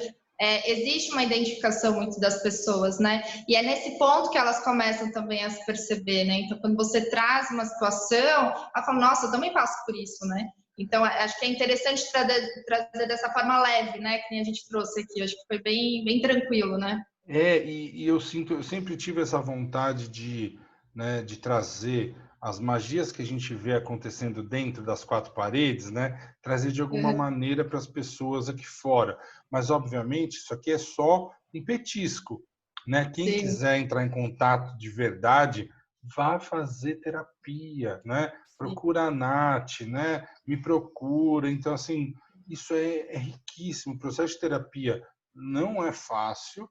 existe uma identificação muito das pessoas, né? E é nesse ponto que elas começam também a se perceber, né? Então, quando você traz uma situação, ela fala, nossa, eu também passo por isso, né? Então, acho que é interessante trazer dessa forma leve, né? Que nem a gente trouxe aqui. Acho que foi bem, bem tranquilo, né? E eu sempre tive essa vontade né, de trazer as magias que a gente vê acontecendo dentro das 4 paredes, né, trazer de alguma maneira para as pessoas aqui fora. Mas, obviamente, isso aqui é só um petisco, né? Quem quiser entrar em contato de verdade, vá fazer terapia, né? Procura a Nath, né? Me procura. Então, assim, isso é riquíssimo. O processo de terapia não é fácil,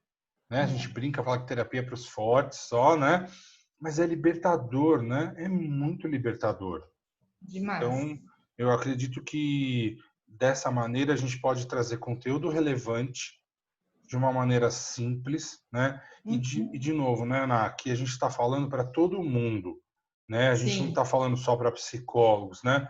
né? A gente brinca, fala que terapia é para os fortes só, né? Mas é libertador, né? É muito libertador. Demais. Então, eu acredito que dessa maneira a gente pode trazer conteúdo relevante de uma maneira simples, né? E de novo, né, Ana? Aqui a gente está falando para todo mundo, né? A gente não está falando só para psicólogos, né?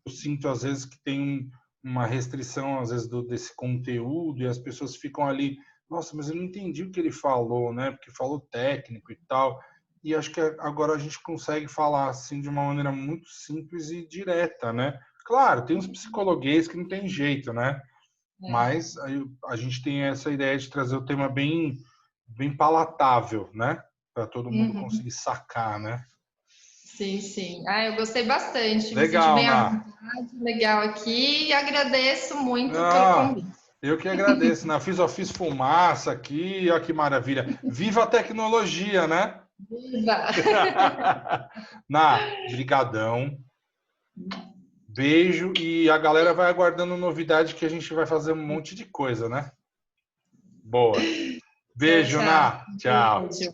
Eu sinto às vezes que tem uma restrição às vezes desse conteúdo e as pessoas ficam ali, nossa, mas eu não entendi o que ele falou, né? Porque falou técnico e tal. E acho que agora a gente consegue falar assim de uma maneira muito simples e direta, né? Claro, tem uns psicologuês que não tem jeito, né? Mas a gente tem essa ideia de trazer o tema bem palatável, né? Para todo mundo conseguir sacar, né? Sim, sim. Ah, eu gostei bastante. Me senti Legal, bem à Ná. vontade, legal aqui e agradeço muito pelo Ah, convite. eu que agradeço, né? Fiz fumaça aqui, olha que maravilha. Viva a tecnologia, né? Viva! Ná, brigadão. Beijo e a galera vai aguardando novidade que a gente vai fazer um monte de coisa, né? Boa. Tchau, Beijo, tchau. Ná. Tchau. Beijo.